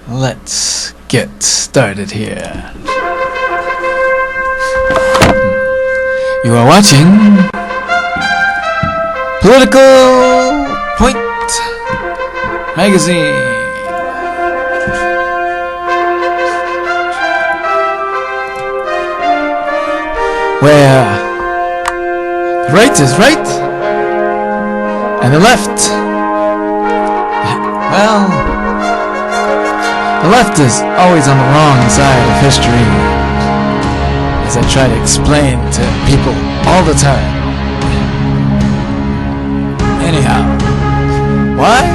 let's get started here. You are watching Political Point Magazine, where the right is right and the left, well, the left is always on the wrong side of history, as I try to explain to people all the time. Anyhow, why?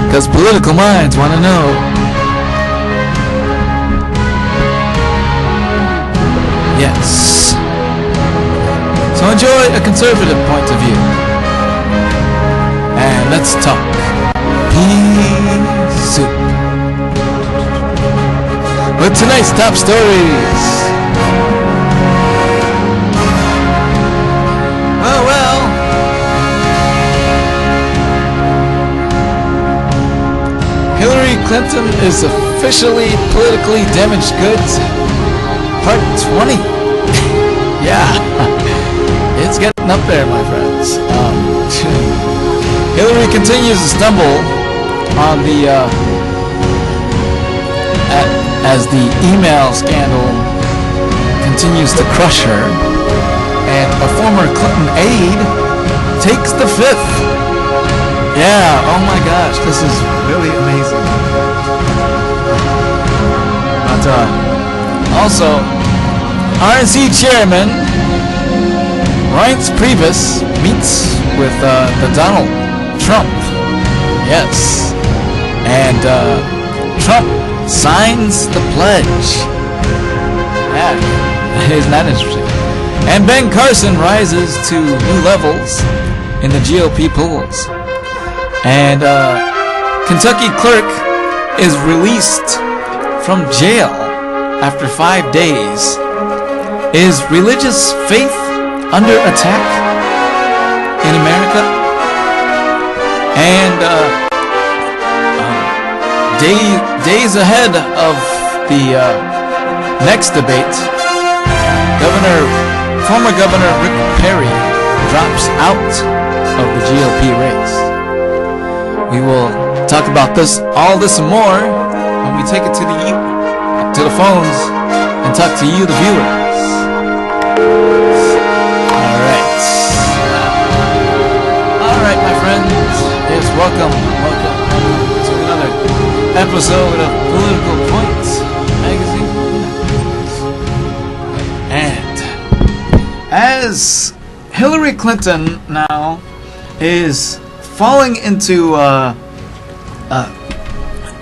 Because political minds want to know. Yes. So enjoy a conservative point of view. And let's talk pea soup. With tonight's top stories. Well. Hillary Clinton is officially politically damaged goods. Part 20. Yeah. It's getting up there, my friends. Hillary continues to stumble on the as the email scandal continues to crush her, and a former Clinton aide takes the fifth. Yeah, oh my gosh, this is really amazing. But also, RNC chairman Reince Priebus meets with the Donald Trump. Yes. And Trump signs the pledge. Yeah, isn't that interesting? And Ben Carson rises to new levels in the GOP polls. And Kentucky clerk is released from jail after 5 days. Is religious faith under attack in America? And days ahead of the next debate, former Governor Rick Perry drops out of the GOP race. We will talk about all this and more when we take it to the phones and talk to you, the viewers. All right, my friends. Yes, welcome to another episode of Political Points Magazine. And as Hillary Clinton now is falling into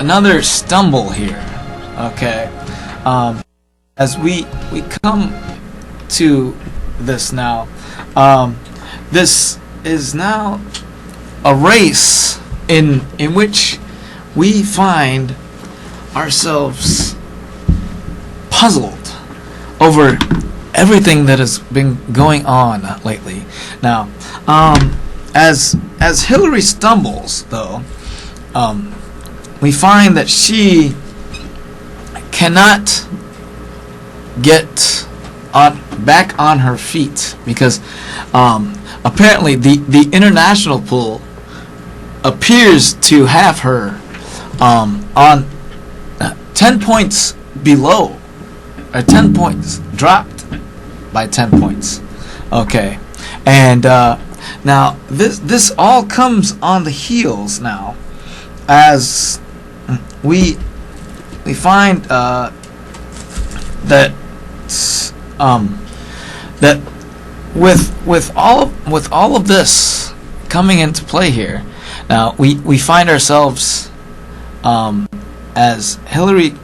another stumble here, okay, as we come to this now, this is now a race in which we find ourselves puzzled over everything that has been going on lately. Now, as Hillary stumbles, though, we find that she cannot get back on her feet because apparently the international pool appears to have her on 10 points below, or 10 points, dropped by 10 points. Okay, and now this all comes on the heels now, as we find that with all of this coming into play here, now we find ourselves as Hillary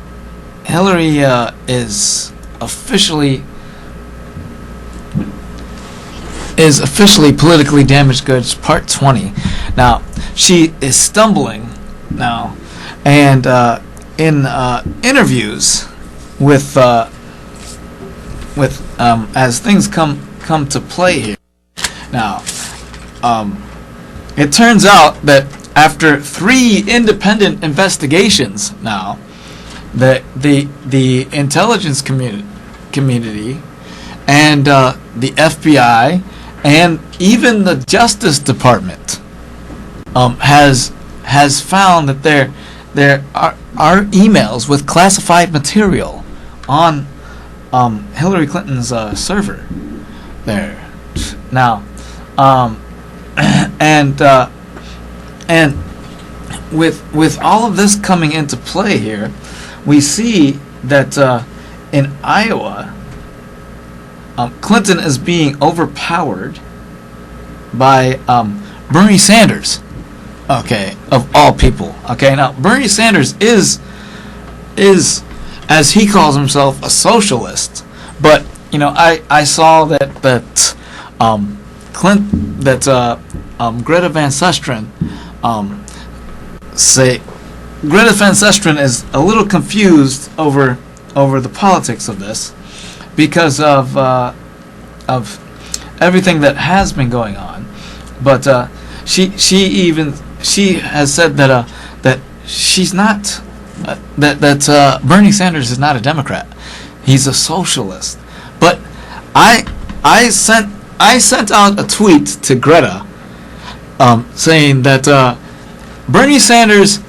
is officially politically damaged goods, part 20. Now she is stumbling now, and in interviews with as things come to play here. Now, it turns out that after 3 independent investigations now, the intelligence community and the FBI and even the Justice Department has found that there are emails with classified material on Hillary Clinton's server there. Now, and with all of this coming into play here, we see that in Iowa, Clinton is being overpowered by Bernie Sanders. Okay, of all people. Okay, now Bernie Sanders is as he calls himself a socialist, but I saw that Greta Van Susteren say Greta Van Susteren is a little confused over the politics of this because of everything that has been going on, but she has said that she's not that Bernie Sanders is not a Democrat. He's a socialist. But I sent out a tweet to Greta saying that Bernie Sanders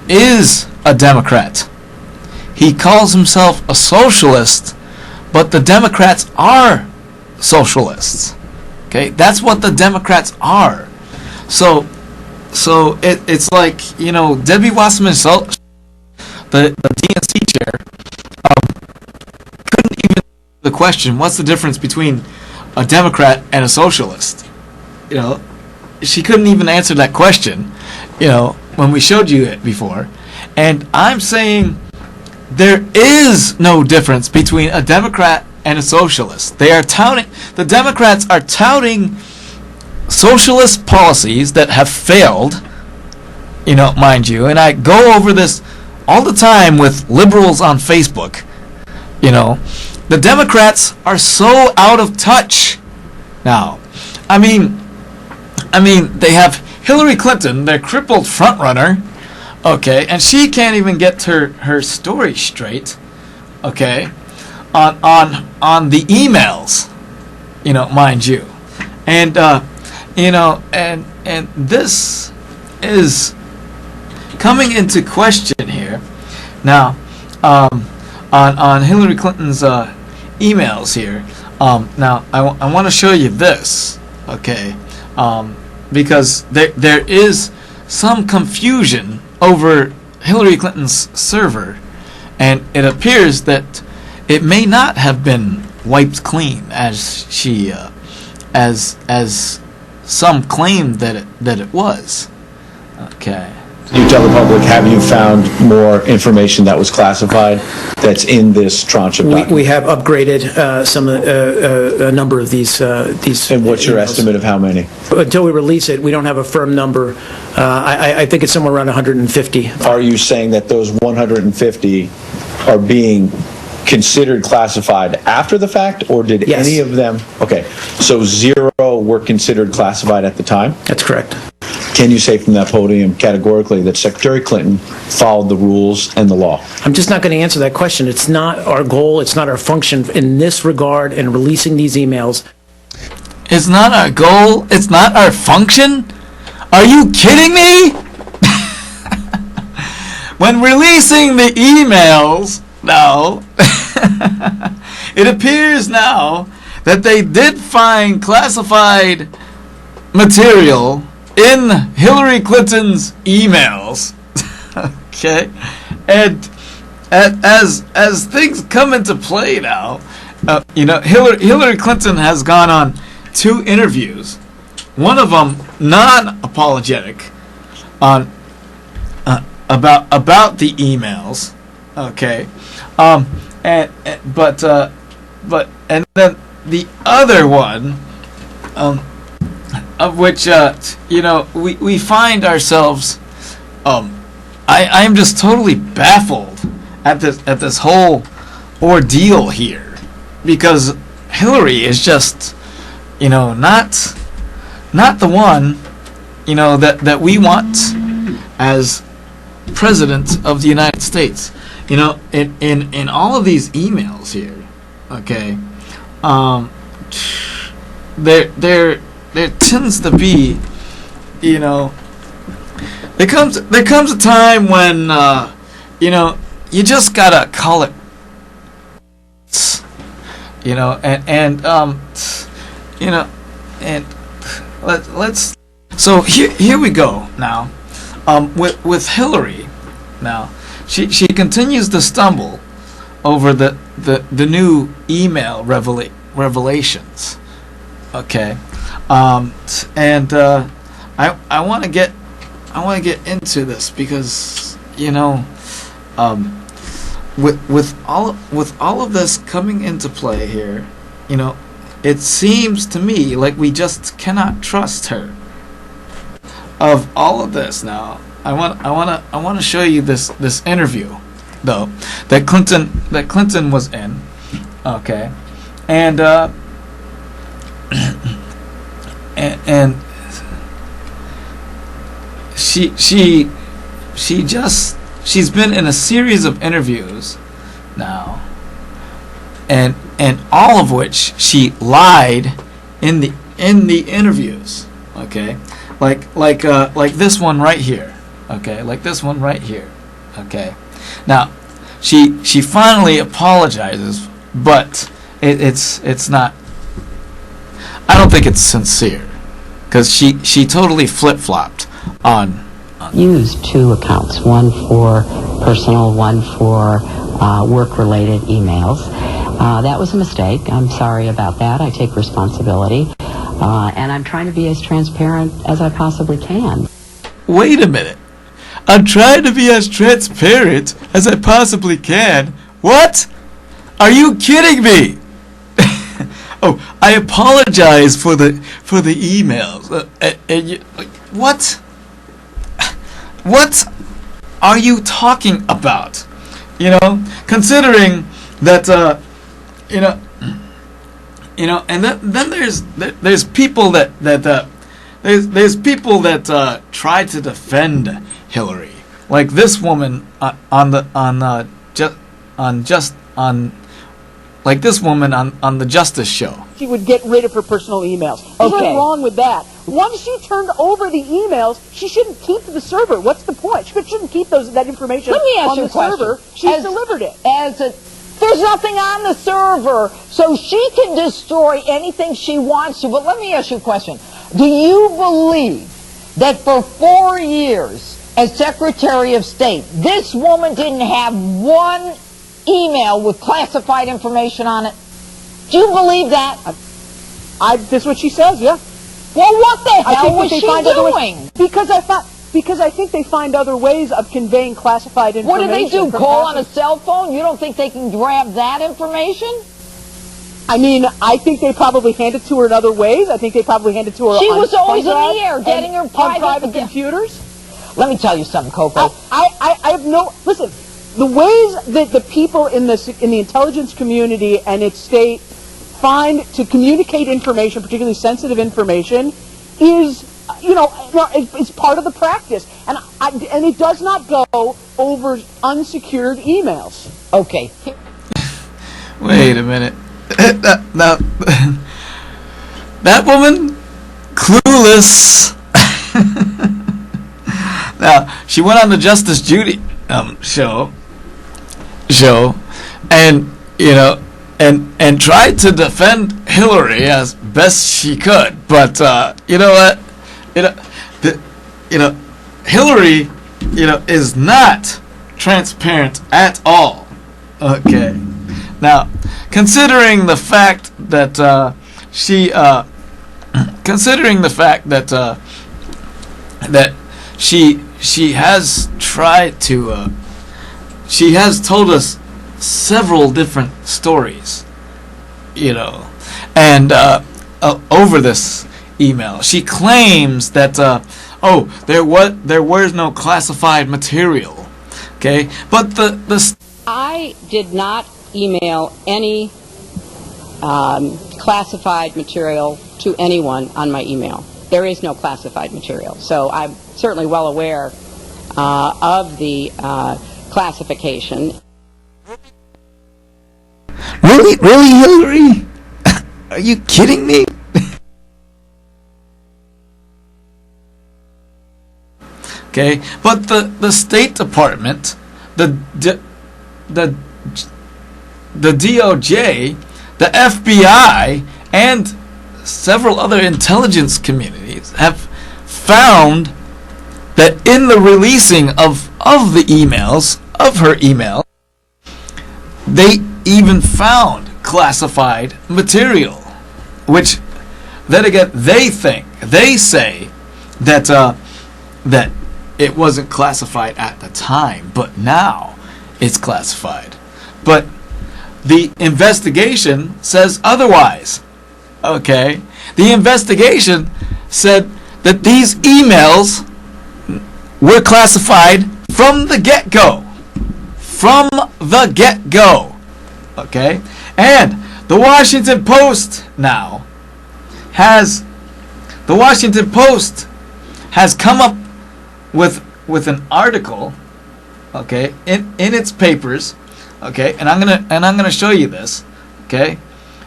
is a Democrat. He calls himself a socialist, but the Democrats are socialists. Okay, that's what the Democrats are. So it's like Debbie Wasserman, the DNC chair, couldn't even answer the question, what's the difference between a Democrat and a socialist? She couldn't even answer that question, when we showed you it before. And I'm saying there is no difference between a Democrat and a socialist. The Democrats are touting socialist policies that have failed, mind you, and I go over this all the time with liberals on Facebook. The Democrats are so out of touch now. I mean, they have Hillary Clinton, their crippled frontrunner, okay, and she can't even get her story straight, okay, on the emails, mind you, and and this is coming into question here now on Hillary Clinton's emails here. Now I want to show you this, okay, because there is some confusion over Hillary Clinton's server, and it appears that it may not have been wiped clean as she as some claimed that it was. Okay. You tell the public, have you found more information that was classified that's in this tranche of documents? We have upgraded a number of these. And what's your estimate of how many? Until we release it, we don't have a firm number. I think it's somewhere around 150. Are you saying that those 150 are being considered classified after the fact, or did Yes. any of them? Okay, so 0 were considered classified at the time? That's correct. Can you say from that podium categorically that Secretary Clinton followed the rules and the law? I'm just not going to answer that question. It's not our goal. It's not our function in this regard in releasing these emails. It's not our goal. It's not our function. Are you kidding me? When releasing the emails, now, it appears now that they did find classified material in Hillary Clinton's emails. Okay, and as things come into play now, Hillary Clinton has gone on 2 interviews, one of them non-apologetic, on about the emails. Okay, but then the other one, of which we find ourselves, I am just totally baffled at this whole ordeal here, because Hillary is just not the one that we want as President of the United States. You know, in all of these emails here, okay, there tends to be, you know, there comes a time when you know, you just gotta call it, you know, and you know, and let's. So here we go now. With Hillary, now she continues to stumble over the new email revelations. Okay, and I want to get into this because, you know, with all of this coming into play here, you know, it seems to me like we just cannot trust her. Of all of this now, I want to show you this interview, though, that Clinton was in, okay, and and she's been in a series of interviews now, and all of which she lied in the interviews, okay. Like this one right here, okay. Like this one right here, okay. Now, she finally apologizes, but it's not. I don't think it's sincere, because she totally flip-flopped on. Used two accounts, one for personal, one for work-related emails. That was a mistake. I'm sorry about that. I take responsibility. And I'm trying to be as transparent as I possibly can. Wait a minute. I'm trying to be as transparent as I possibly can. What? Are you kidding me? Oh, I apologize for the emails. What? What are you talking about? You know, considering that you know, and then there's people that there's people that try to defend Hillary, like this woman on the Justice Show. She would get rid of her personal emails. There's nothing wrong with that. Once she turned over the emails, she shouldn't keep the server. What's the point? She shouldn't keep that information on the server. She's delivered it. There's nothing on the server, so she can destroy anything she wants to. But let me ask you a question. Do you believe that for 4 years as Secretary of State, this woman didn't have one email with classified information on it? Do you believe that? That's what she says, yeah. Well, what the hell was she doing? Because I think they find other ways of conveying classified information. What do they do, call on a cell phone? You don't think they can grab that information? I mean, I think they probably hand it to her in other ways. I think they probably hand it to her She was always in the air, getting her private computers. Let me tell you something, Coco. I have no... Listen, the ways that the people in the intelligence community and its state find to communicate information, particularly sensitive information, is... it's part of the practice, and it does not go over unsecured emails. Okay. Wait a minute. Now, that woman, clueless. Now, she went on the Justice Judy show, and and tried to defend Hillary as best she could, but you know what? Hillary, is not transparent at all. Okay. Now, considering the fact that she has tried to, she has told us several different stories, and over this email. She claims that there was no classified material. Okay, but I did not email any classified material to anyone on my email. There is no classified material. So I'm certainly well aware of the classification. Really, Hillary? Are you kidding me? Okay, but the State Department, the DOJ, the FBI, and several other intelligence communities have found that in the releasing of the emails, of her email, they even found classified material, which then again they say that that it wasn't classified at the time, but now it's classified. But the investigation says otherwise. Okay, the investigation said that these emails were classified from the get-go. From the get-go. Okay? And the Washington Post now has come up with an article, okay, in its papers, okay, and I'm gonna show you this, okay,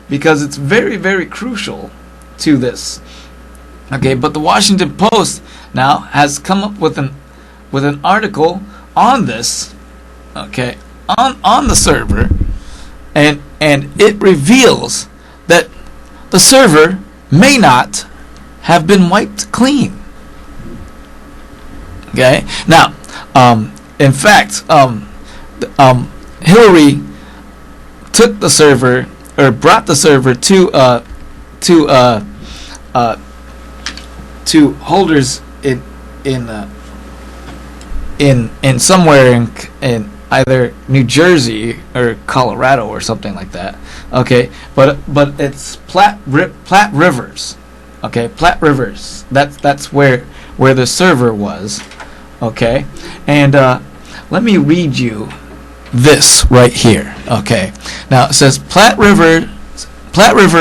because it's very, very crucial to this. Okay, but the Washington Post now has come up with an article on this, okay, on the server, and it reveals that the server may not have been wiped clean. Okay, now, in fact, Hillary took the server, or brought the server to holders in somewhere in either New Jersey or Colorado or something like that. Okay, but it's Platte Rivers. Okay, Platte Rivers. That's where the server was. Okay, and let me read you this right here. Okay, now it says Platte River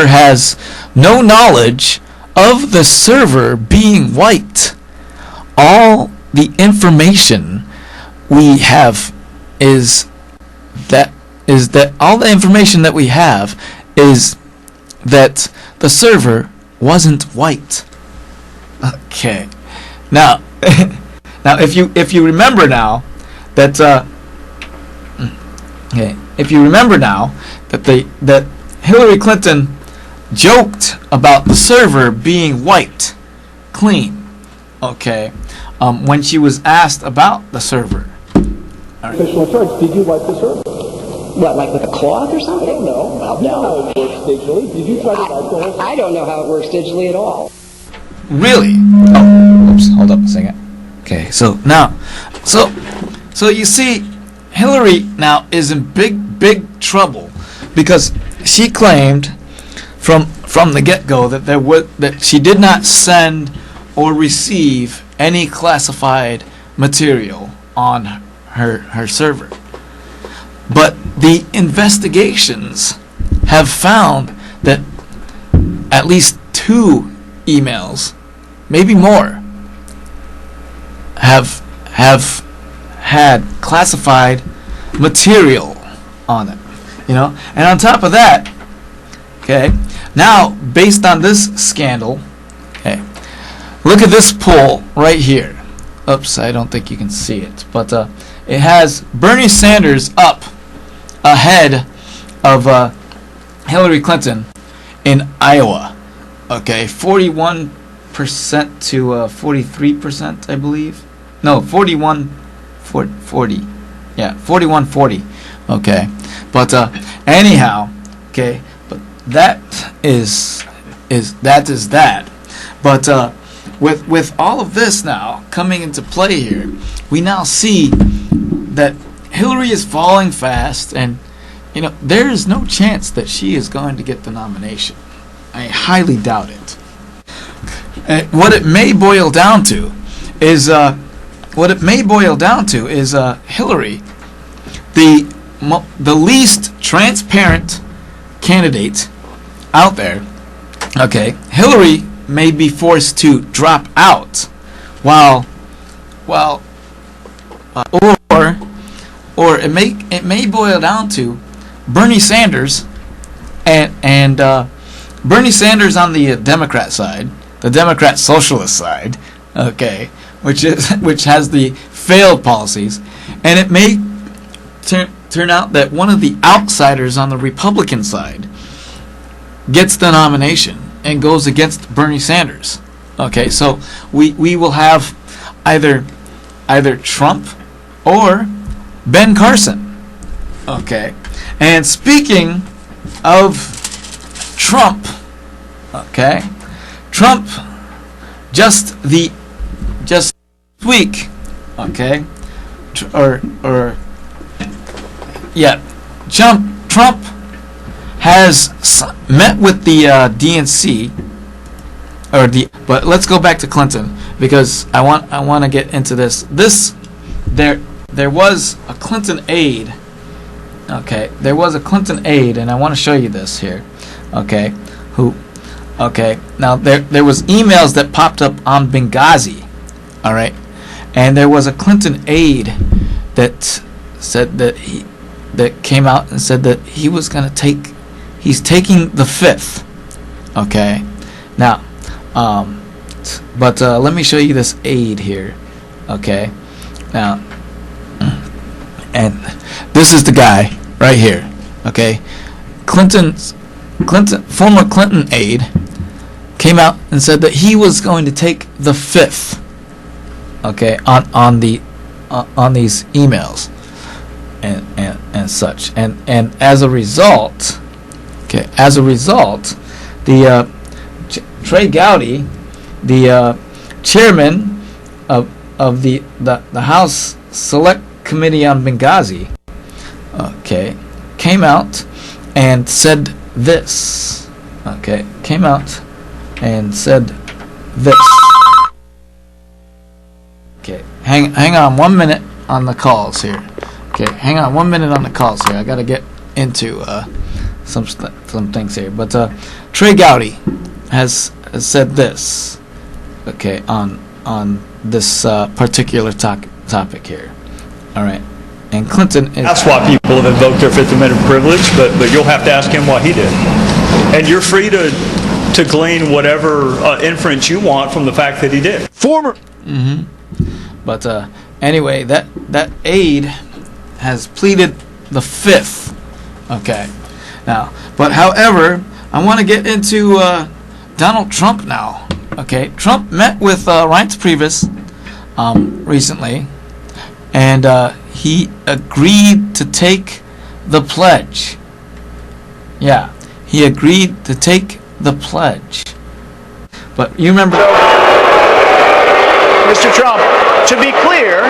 has no knowledge of the server being wiped. All the information we have is that all the information that we have is that the server wasn't wiped. Okay, now now if you remember now that if you remember now that Hillary Clinton joked about the server being wiped clean, okay, when she was asked about the server. All right. Official in charge, did you wipe the server? What, like with a cloth or something? I don't know. Well, You know no. how it works digitally. Did you try to wipe the whole thing? I don't know how it works digitally at all. Really? Oh, oops, hold up a second. Okay, so now, so you see, Hillary now is in big trouble because she claimed from the get-go that she did not send or receive any classified material on her server. But the investigations have found that at least 2 emails, maybe more, have had classified material on it. You know, and on top of that, okay, now based on this scandal, okay, look at this poll right here. Oops, I don't think you can see it, but it has Bernie Sanders up ahead of Hillary Clinton in Iowa. Okay, 41% to 43%, I believe. No, 40. Yeah, 41-40. Okay, but anyhow, okay, but that is that. But with all of this now coming into play here, we now see that Hillary is falling fast, and you know there is no chance that she is going to get the nomination. I highly doubt it. What it may boil down to is Hillary, the least transparent candidate out there. Okay, Hillary may be forced to drop out, while or it may boil down to Bernie Sanders and Bernie Sanders on the Democrat side, the Democrat socialist side, okay, which has the failed policies, and it may turn out that one of the outsiders on the Republican side gets the nomination and goes against Bernie Sanders. Okay, so we will have either Trump or Ben Carson. Okay, and speaking of Trump, okay, Trump just week, okay, Trump has met with the DNC, but let's go back to Clinton because I want to get into this. There was a Clinton aide. Okay, there was a Clinton aide, and I want to show you this here. Okay, now there was emails that popped up on Benghazi. All right, and there was a Clinton aide that said that came out and said that he's taking the fifth. Okay, now, but let me show you this aide here. Okay, now, and this is the guy right here. Okay, former Clinton aide came out and said that he was going to take the fifth. Okay, on these emails and such, and as a result, the Trey Gowdy, the chairman of the House Select Committee on Benghazi, okay, came out and said this. Okay, came out and said this. Okay, hang on 1 minute on the calls here. Okay, hang on 1 minute on the calls here. I got to get into some things here. But Trey Gowdy has said this. Okay, on this particular topic here. All right, and Clinton is. That's why people have invoked their Fifth Amendment privilege, but you'll have to ask him what he did, and you're free to glean whatever inference you want from the fact that he did. Mm-hmm. But anyway, that aide has pleaded the fifth. Okay. Now, but however, I want to get into Donald Trump now. Okay. Trump met with Reince Priebus recently, and he agreed to take the pledge. Yeah, he agreed to take the pledge. But you remember... Mr. Trump, to be clear,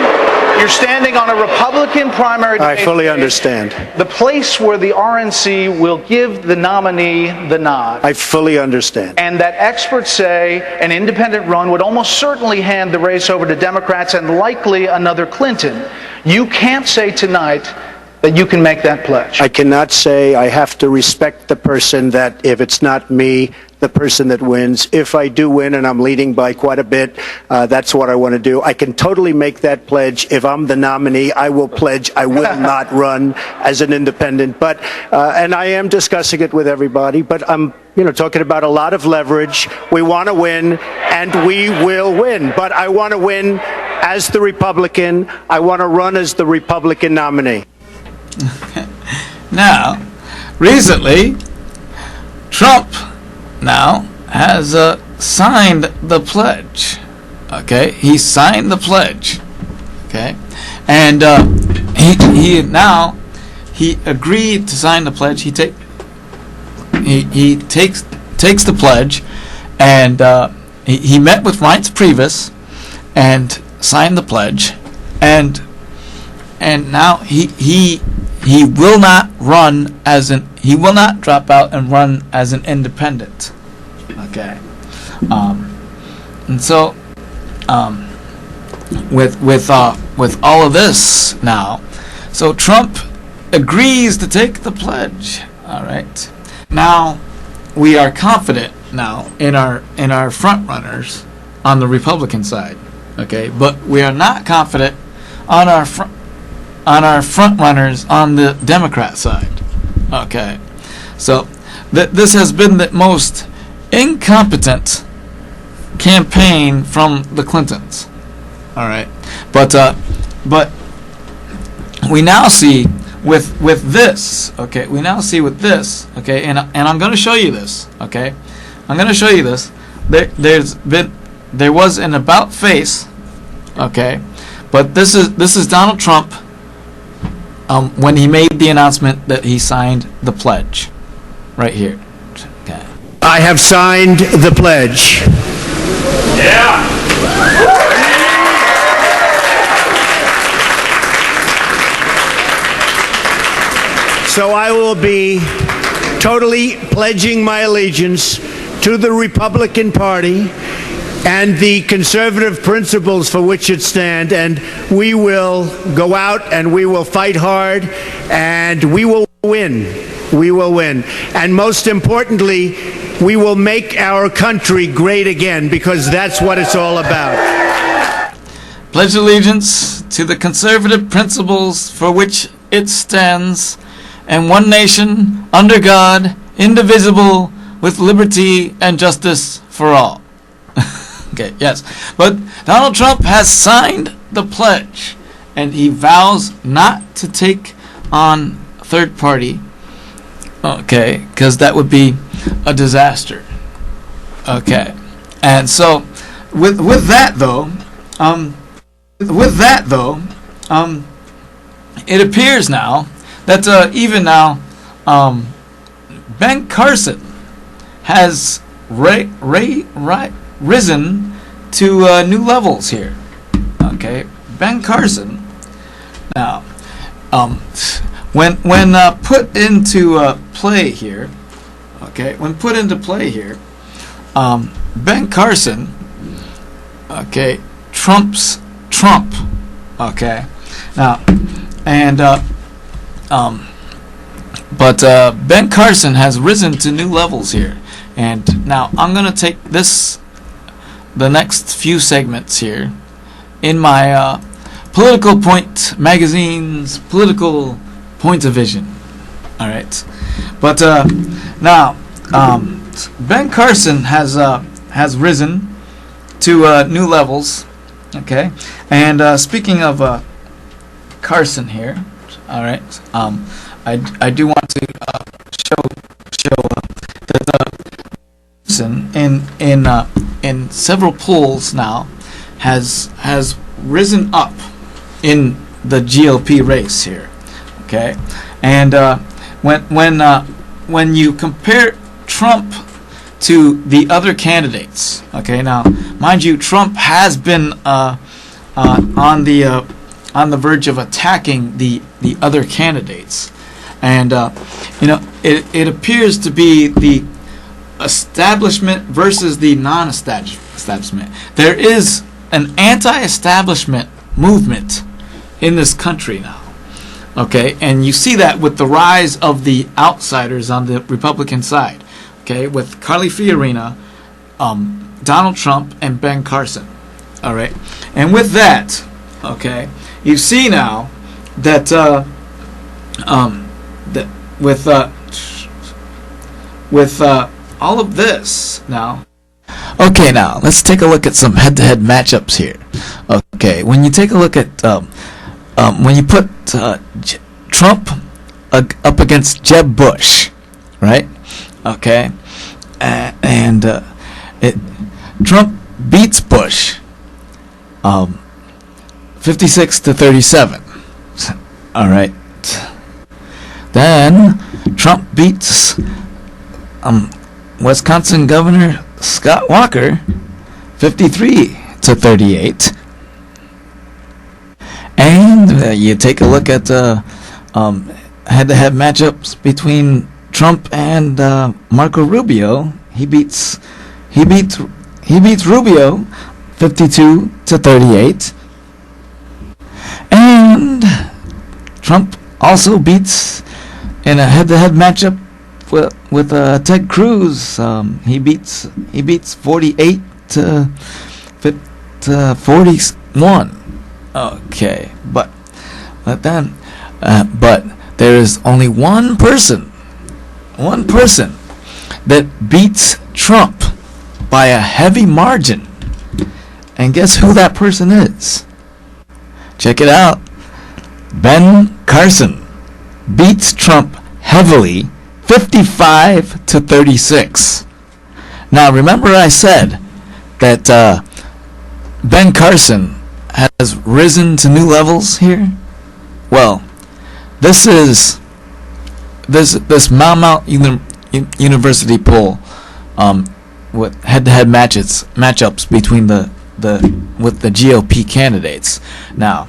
you're standing on a Republican primary debate. I fully understand. The place where the RNC will give the nominee the nod. I fully understand. And that experts say an independent run would almost certainly hand the race over to Democrats and likely another Clinton. You can't say tonight that you can make that pledge. I cannot say. I have to respect the person that if it's not me, the person that wins. If I do win and I'm leading by quite a bit, that's what I want to do. I can totally make that pledge. If I'm the nominee, I will pledge I will not run as an independent. But and I am discussing it with everybody. But I'm talking about a lot of leverage. We want to win, and we will win. But I want to win as the Republican. I want to run as the Republican nominee. Now, recently, Trump now has signed the pledge. Okay, he signed the pledge. Okay, and he agreed to sign the pledge. He takes the pledge, and he met with Reince Priebus and signed the pledge, and now he will not run he will not drop out and run as an independent. Okay, and so with all of this now, so Trump agrees to take the pledge. All right, now we are confident now in our front runners on the Republican side. Okay, but we are not confident on our front runners on the Democrat side. Okay, so this has been the most incompetent campaign from the Clintons. All right, but we now see with this. Okay, we now see with this. Okay, and I'm going to show you this. Okay, I'm going to show you this. There was an about face. Okay, but this is Donald Trump. When he made the announcement that he signed the pledge, right here. Okay. I have signed the pledge. Yeah. So I will be totally pledging my allegiance to the Republican Party and the conservative principles for which it stands, and we will go out and we will fight hard and we will win. We will win. And most importantly, we will make our country great again, because that's what it's all about. Pledge allegiance to the conservative principles for which it stands, and one nation, under God, indivisible, with liberty and justice for all. Okay, yes. But Donald Trump has signed the pledge, and he vows not to take on third party. Okay, because that would be a disaster. Okay, and so with that though, it appears now that even now, Ben Carson has risen to new levels here. Okay, Ben Carson. Now, when put into play here, okay, when put into play here, Ben Carson, okay, trumps Trump. Okay, now, and but Ben Carson has risen to new levels here. And now I'm going to take the next few segments here, in my Political Point magazine's political point of vision. All right, but now Ben Carson has risen to new levels. Okay, and speaking of Carson here, all right, I do want to show that in several polls now has risen up in the GOP race here. Okay, and when you compare Trump to the other candidates, okay, now mind you, Trump has been on the verge of attacking the other candidates, and it appears to be the establishment versus the non-establishment. There is an anti-establishment movement in this country now. Okay, and you see that with the rise of the outsiders on the Republican side. Okay, with Carly Fiorina, Donald Trump, and Ben Carson. All right, and with that, okay, you see now that that with all of this now. Okay, now let's take a look at some head-to-head matchups here. Okay, when you take a look at when you put Trump up against Jeb Bush, right? Okay, and Trump beats Bush 56-37. All right. Then Trump beats Wisconsin Governor Scott Walker 53-38. And you take a look at head-to-head matchups between Trump and Marco Rubio. He beats Rubio 52-38. And Trump also beats in a head-to-head matchup with Ted Cruz. He beats 48-41. Okay, but then, but there is only one person that beats Trump by a heavy margin. And guess who that person is? Check it out. Ben Carson beats Trump heavily, 55-36. Now, remember I said that Ben Carson has risen to new levels here? Well, this Mount University poll with head-to-head matchups between the GOP candidates now,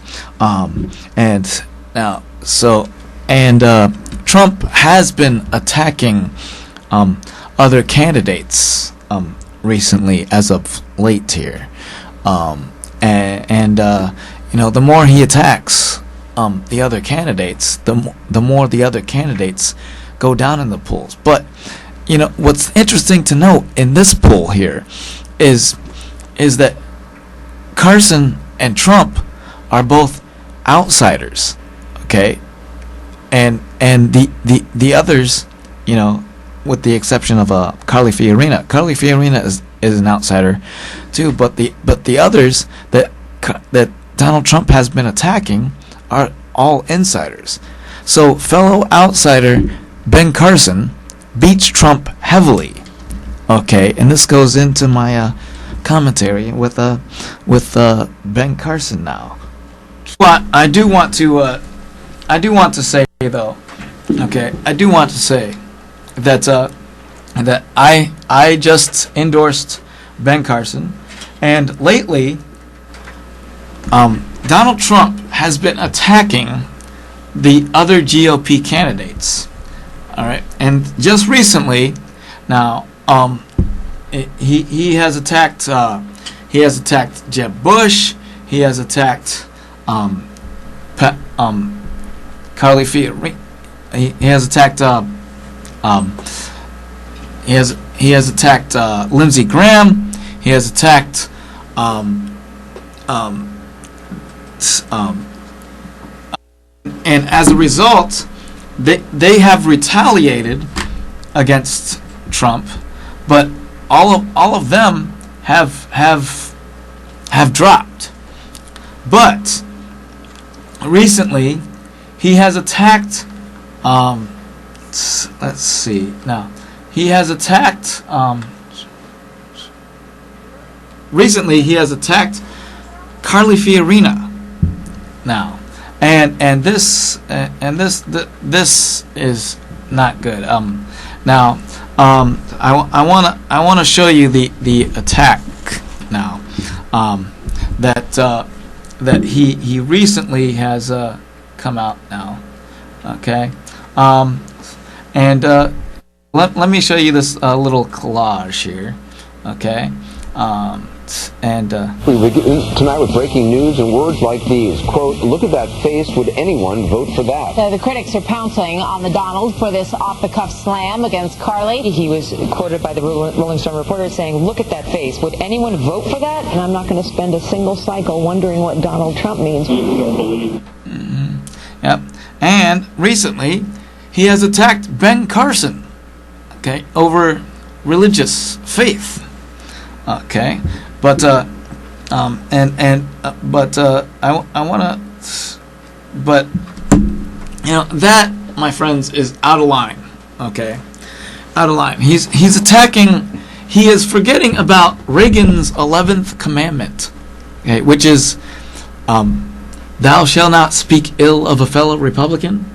Trump has been attacking other candidates recently as of late here, the more he attacks the other candidates, the more the other candidates go down in the polls. But what's interesting to note in this poll here is that Carson and Trump are both outsiders, okay, and the others, with the exception of Carly Fiorina. Carly Fiorina is an outsider too, but the others that Donald Trump has been attacking are all insiders. So fellow outsider Ben Carson beats Trump heavily, okay, and this goes into my commentary with Ben Carson now. Well, I do want to say though, okay, I do want to say that that I just endorsed Ben Carson, and lately Donald Trump has been attacking the other GOP candidates. All right, and just recently, now he has attacked Jeb Bush. He has attacked Carly Fiorina. He has attacked he has attacked Lindsey Graham. He has attacked and as a result, they have retaliated against Trump, but all of them have dropped. But recently, he has attacked. Let's see now. He has attacked. Recently, he has attacked Carly Fiorina. Now, and this is not good. Now, I wanna show you the attack now. That he recently has come out now. Okay, let me show you this little collage here. Okay. We begin tonight with breaking news and words like these. Quote, look at that face. Would anyone vote for that? The critics are pouncing on the Donald for this off-the-cuff slam against Carly. He was quoted by the Rolling Stone reporter saying, look at that face. Would anyone vote for that? And I'm not going to spend a single cycle wondering what Donald Trump means. Mm-hmm. Yep. And recently, he has attacked Ben Carson, okay, over religious faith. Okay. But I want to, but that, my friends, is out of line. Okay, out of line. He's attacking. He is forgetting about Reagan's 11th commandment, okay, which is, "Thou shalt not speak ill of a fellow Republican."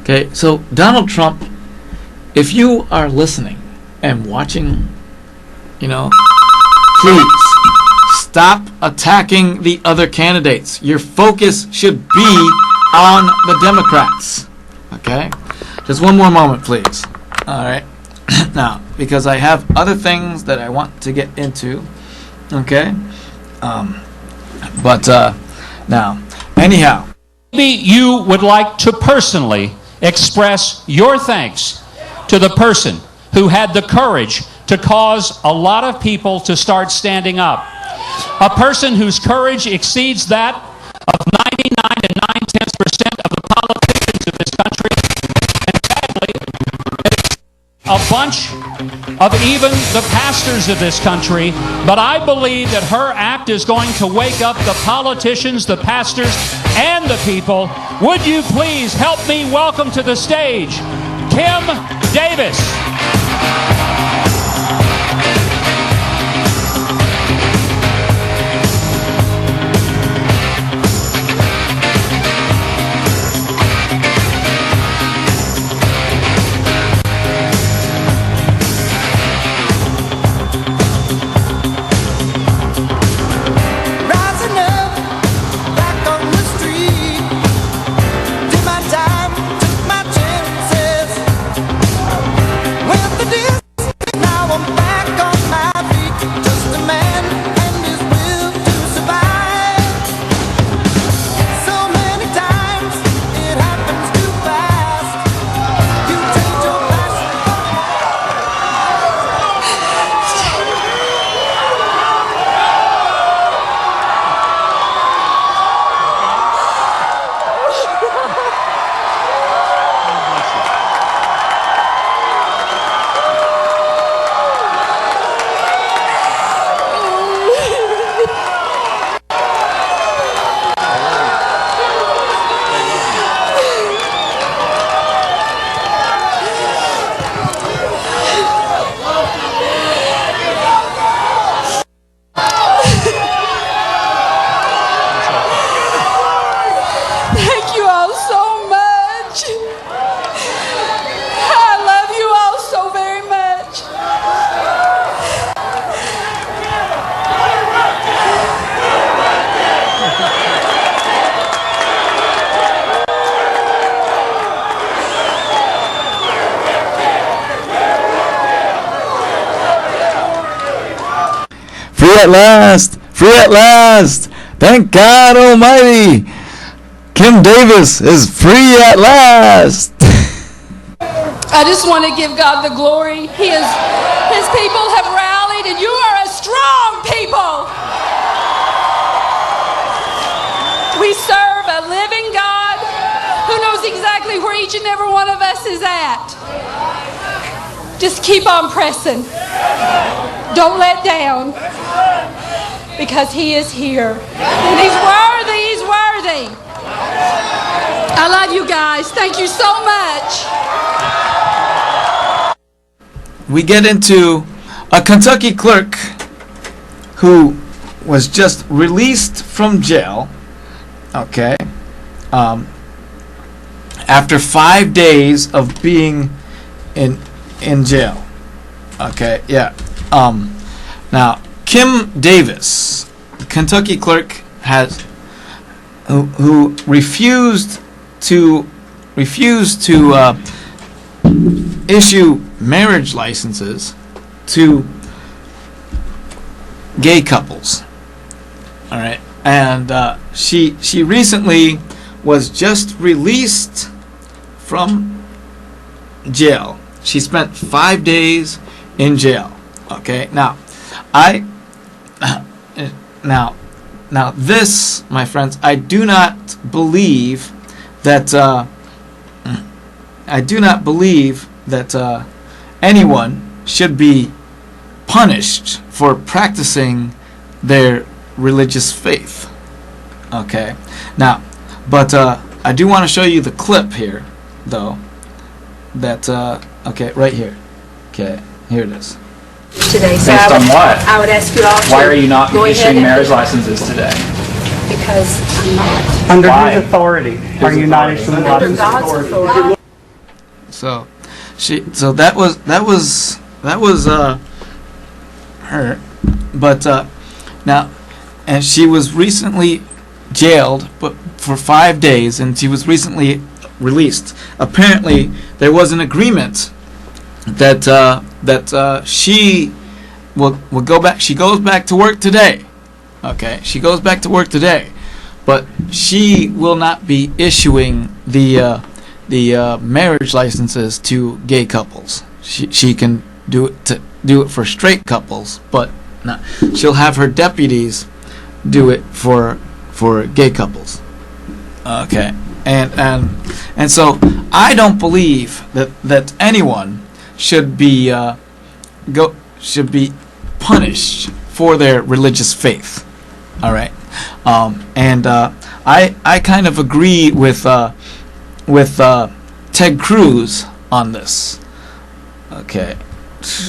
Okay, so Donald Trump, if you are listening and watching, please stop attacking the other candidates. Your focus should be on the Democrats. Okay? Just one more moment, please. All right? Now, because I have other things that I want to get into. Okay? Now, anyhow. Maybe you would like to personally express your thanks to the person who had the courage to cause a lot of people to start standing up. A person whose courage exceeds that of 99 to 9/10% of the politicians of this country, and sadly, a bunch of even the pastors of this country. But I believe that her act is going to wake up the politicians, the pastors, and the people. Would you please help me welcome to the stage Kim Davis. Free at last! Free at last! Thank God Almighty! Kim Davis is free at last! I just want to give God the glory. His people have rallied, and you are a strong people. We serve a living God who knows exactly where each and every one of us is at. Just keep on pressing. Don't let down, because He is here. And He's worthy, He's worthy. I love you guys. Thank you so much. We get into a Kentucky clerk who was just released from jail, okay, after 5 days of being in jail, okay, yeah. Now, Kim Davis, Kentucky clerk, who refused to issue marriage licenses to gay couples. All right, and she recently was just released from jail. She spent 5 days in jail. Okay, now now this, my friends, I do not believe that anyone should be punished for practicing their religious faith. Okay, now, but I do want to show you the clip here, though. That okay, right here. Okay, here it is. Today, so Based on what? I would ask you all to Why are you not go ahead issuing and- marriage licenses today? Because I'm not. Under Why? whose authority are you not issuing Under licenses? God's authority. So that was her, but now, and she was recently jailed, but for 5 days, and she was recently released. Apparently, there was an agreement that she will go back. She goes back to work today. Okay, she goes back to work today, but she will not be issuing the marriage licenses to gay couples. She can do it for straight couples, but not. She'll have her deputies do it for for gay couples. Okay, and so I don't believe that anyone should be punished for their religious faith. All right, and I kind of agree with Ted Cruz on this. Okay.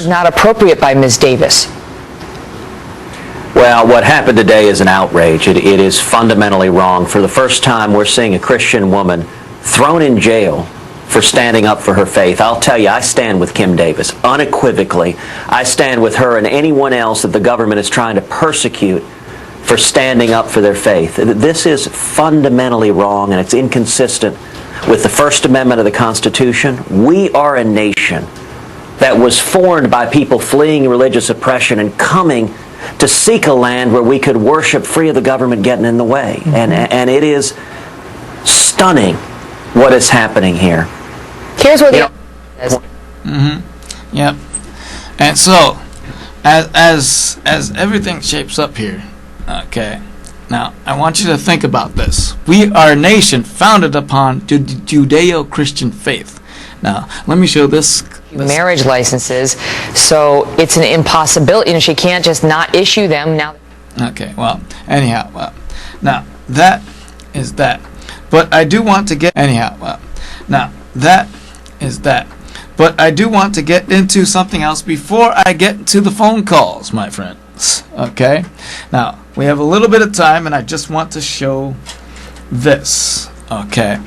Not appropriate by Ms. Davis. Well, what happened today is an outrage. It is fundamentally wrong. For the first time, we're seeing a Christian woman thrown in jail for standing up for her faith. I'll tell you, I stand with Kim Davis, unequivocally. I stand with her and anyone else that the government is trying to persecute for standing up for their faith. This is fundamentally wrong, and it's inconsistent with the First Amendment of the Constitution. We are a nation that was formed by people fleeing religious oppression and coming to seek a land where we could worship free of the government getting in the way. And it is stunning what is happening here. Here's what the Yep. And so, as everything shapes up here, okay. Now, I want you to think about this. We are a nation founded upon Judeo-Christian faith. Now, let me show this. marriage licenses, so it's an impossibility. She can't just not issue them now. Okay, well, anyhow, now, that is that. But I do want to get, now, that is that. But I do want to get into something else before I get to the phone calls, my friends. Okay? Now, we have a little bit of time, and I just want to show this. Okay?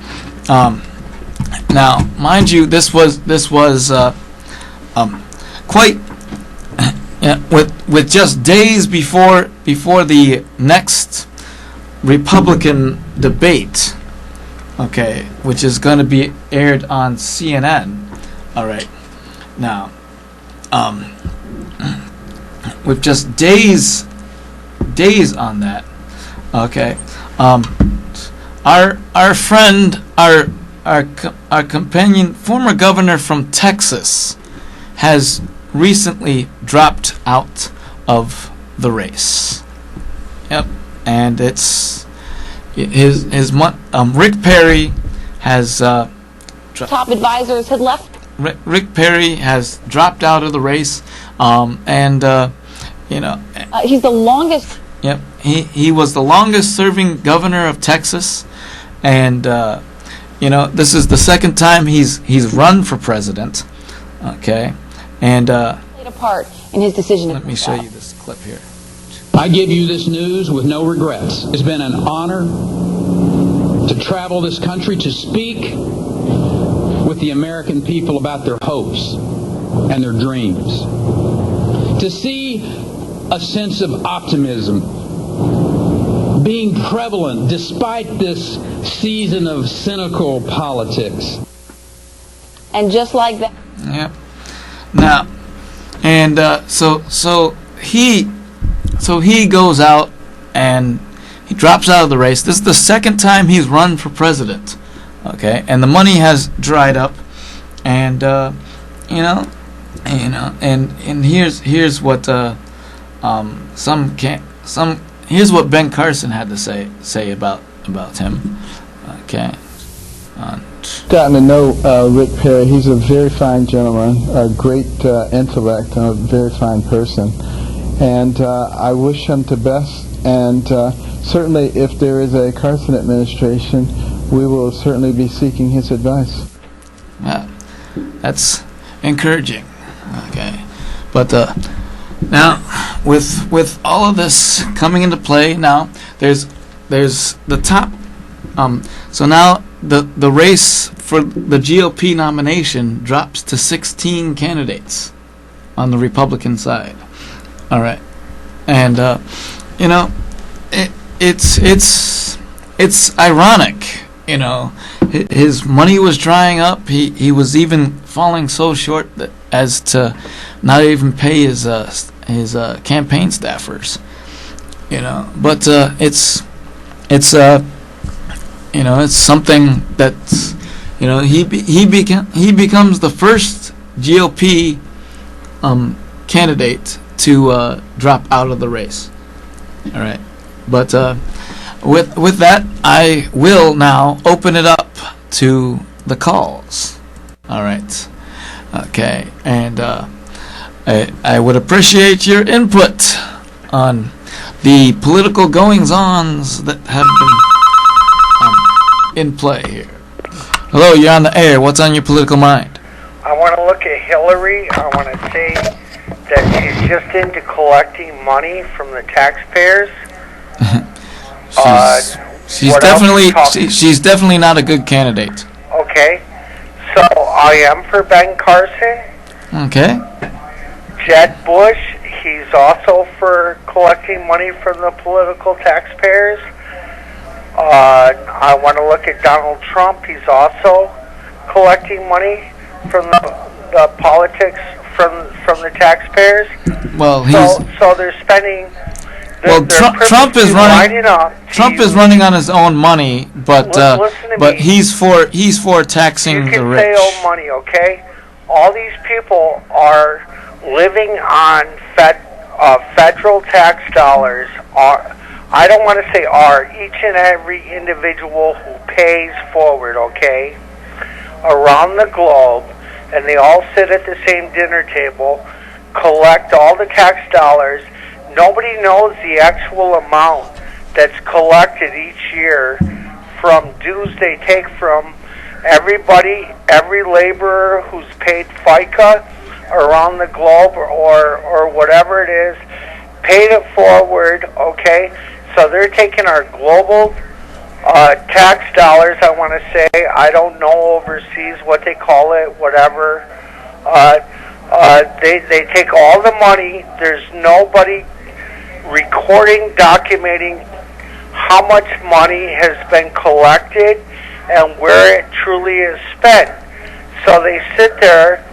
Now, mind you, this was quite with just days before the next Republican debate, okay, which is going to be aired on CNN. All right, now, with just days on that, okay, our friend, our companion, former governor from Texas, has recently dropped out of the race. Yep, and it's Rick Perry has Top advisors had left. Rick Perry has dropped out of the race, and He's the longest. Yep, he was the longest serving governor of Texas, and this is the second time he's run for president. Okay, and Played a part in his decision. let me show you this clip here. I give you this news with no regrets. It's been an honor to travel this country to speak with the American people about their hopes and their dreams. To see a sense of optimism being prevalent despite this season of cynical politics. And just like that. Yep. Now, and so he goes out and he drops out of the race. This is the second time he's run for president. Okay, and the money has dried up, and and here's what here's what Ben Carson had to say about him. Okay. Gotten to know Rick Perry. He's a very fine gentleman, a great intellect, and a very fine person. And I wish him the best. And certainly, if there is a Carson administration, we will certainly be seeking his advice. Well, that's encouraging. Okay, but now with all of this coming into play, now there's the top. So now the race for the GOP nomination drops to 16 candidates on the Republican side. All right, and it's ironic. His money was drying up. He was even falling so short as to not even pay his campaign staffers. But it's something that's he becomes the first GOP candidate to drop out of the race. All right, but with that, I will now open it up to the calls. All right. Okay. And I would appreciate your input on the political goings-ons that have been in play here. Hello, you're on the air. What's on your political mind? I want to look at Hillary. I want to say that she's just into collecting money from the taxpayers. She's definitely not a good candidate. Okay. So I am for Ben Carson. Okay. Jeb Bush, he's also for collecting money from the political taxpayers. I want to look at Donald Trump. He's also collecting money from the politics from the taxpayers. Well, so they're spending. Trump is running. Trump is running on his own money, but he's for taxing the rich. You can say own money, okay? All these people are living on federal tax dollars. I don't want to say each and every individual who pays forward, okay, around the globe, and they all sit at the same dinner table, collect all the tax dollars. Nobody knows the actual amount that's collected each year from dues they take from everybody, every laborer who's paid FICA around the globe or whatever it is, paid it forward, okay? So they're taking our global tax dollars, I want to say. I don't know overseas what they call it, whatever. They take all the money. There's nobody recording, documenting how much money has been collected and where it truly is spent. So they sit there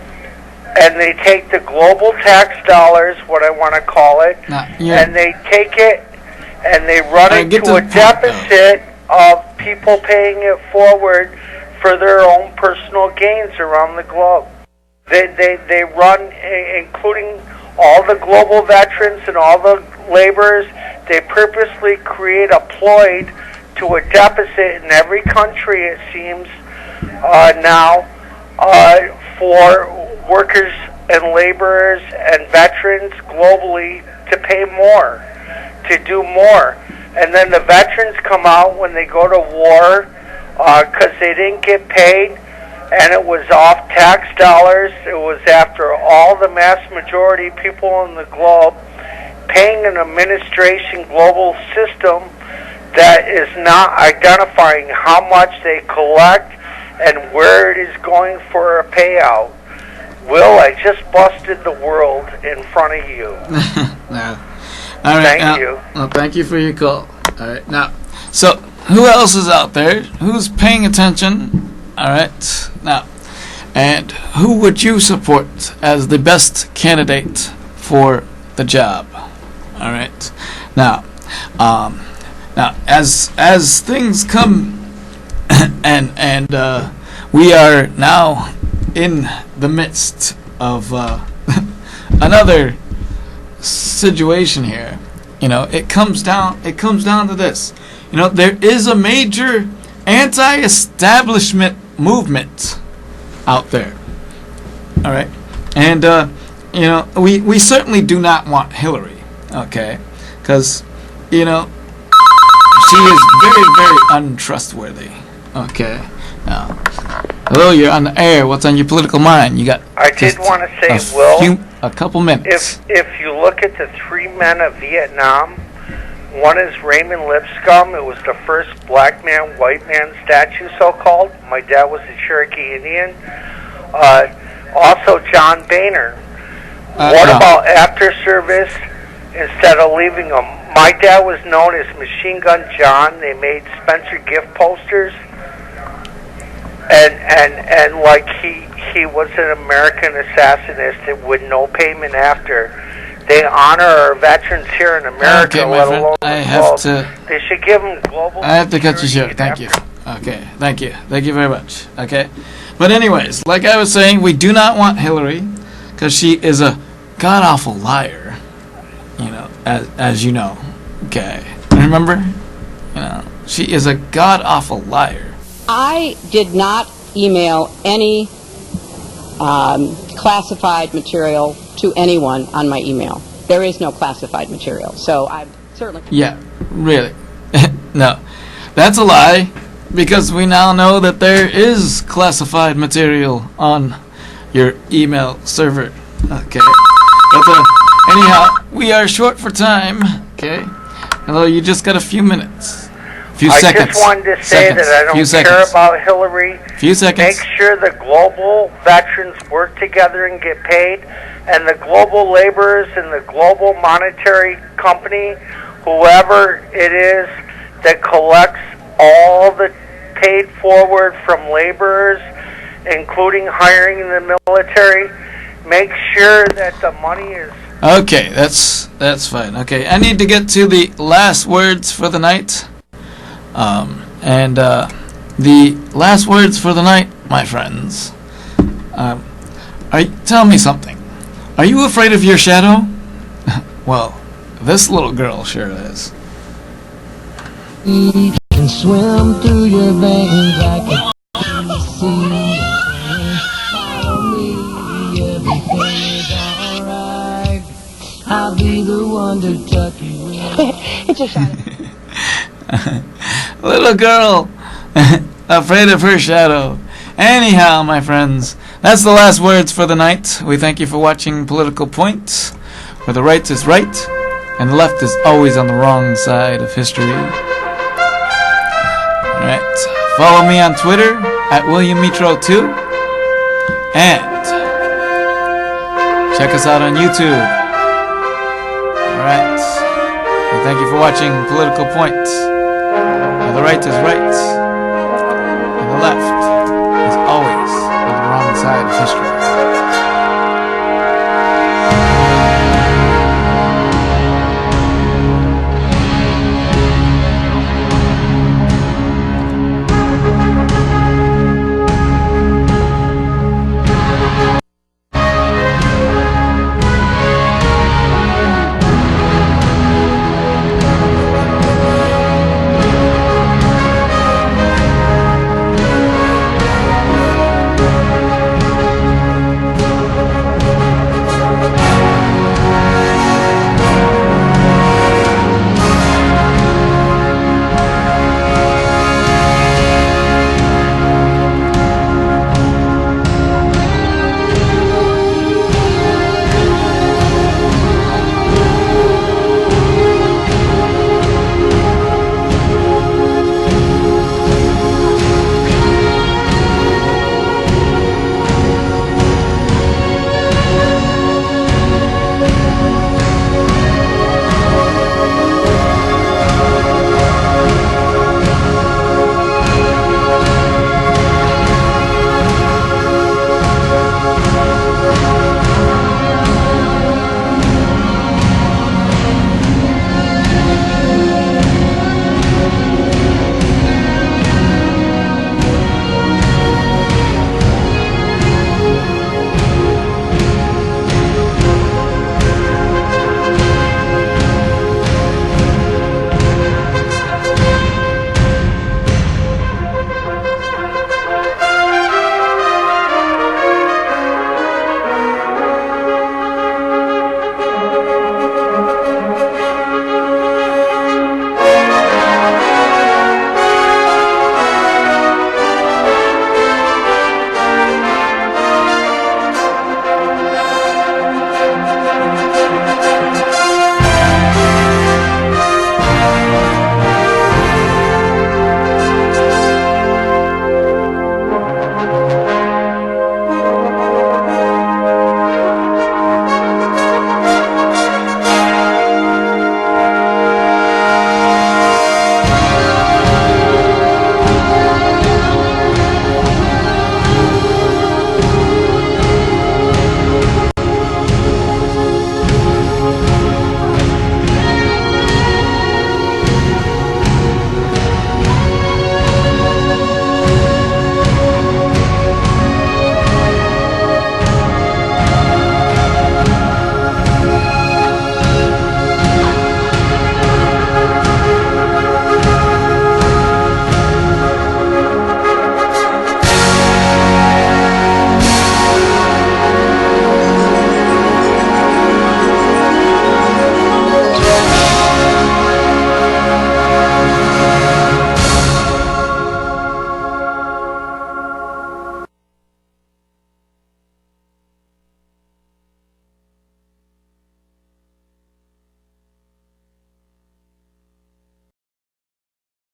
and they take the global tax dollars, what I want to call it, and they take it and they run it to a deficit of people paying it forward for their own personal gains around the globe. They run, including all the global veterans and all the laborers, they purposely create a ploy to a deficit in every country, it seems, now, for workers and laborers and veterans globally to pay more, to do more. And then the veterans come out when they go to war because they didn't get paid, and it was off tax dollars. It was after all the mass majority people in the globe paying an administration global system that is not identifying how much they collect and where it is going for a payout. Will, I just busted the world in front of you. All right, thank you. Well, thank you for your call. All right, now, so who else is out there? Who's paying attention? All right, now, and who would you support as the best candidate for the job? All right, now, as things come, and we are now in the midst of another situation here. You know, it comes down to this. You know, there is a major anti-establishment movement out there. All right, and you know, we certainly do not want Hillary. Okay, because you know she is very, very untrustworthy. Okay, now, hello, you're on the air. What's on your political mind? You got. I did want to say, Will, a couple minutes. If you look at the three men of Vietnam, one is Raymond Lipscomb. It was the first black man, white man statue, so-called. My dad was a Cherokee Indian. Also, John Boehner. What about after service? Instead of leaving them, my dad was known as Machine Gun John. They made Spencer gift posters, and like he was an American assassinist with no payment after. They honor our veterans here in America, let alone the globe. They should give them global. I have to cut you short. Thank you. Okay, thank you very much. Okay, but anyways, like I was saying, we do not want Hillary because she is a god awful liar. You know, as you know. Okay, remember? she is a god-awful liar. I did not email any classified material to anyone on my email. There is no classified material, so I certainly... Yeah, really. No, that's a lie, because we now know that there is classified material on your email server. Okay. But anyhow, we are short for time. Okay. Although you just got a few minutes. Few seconds. I just wanted to say that I don't care about Hillary. Few seconds. Make sure the global veterans work together and get paid, and the global laborers and the global monetary company, whoever it is that collects all the paid forward from laborers, including hiring in the military, make sure that the money is... Okay, that's fine. Okay, I need to get to the last words for the night. The last words for the night, my friends. Tell me something. Are you afraid of your shadow? Well, this little girl sure is. Can swim through your veins, I can see. Follow me, everything is alright. I'll be the one to tuck you in. It's a shadow. Little girl, afraid of her shadow. Anyhow, my friends, that's the last words for the night. We thank you for watching Political Point, where the right is right, and the left is always on the wrong side of history. Alright, follow me on Twitter, @WilliamMetro2, and check us out on YouTube. Alright, we thank you for watching Political Point, where the right is right, and the left is always on the wrong side of history.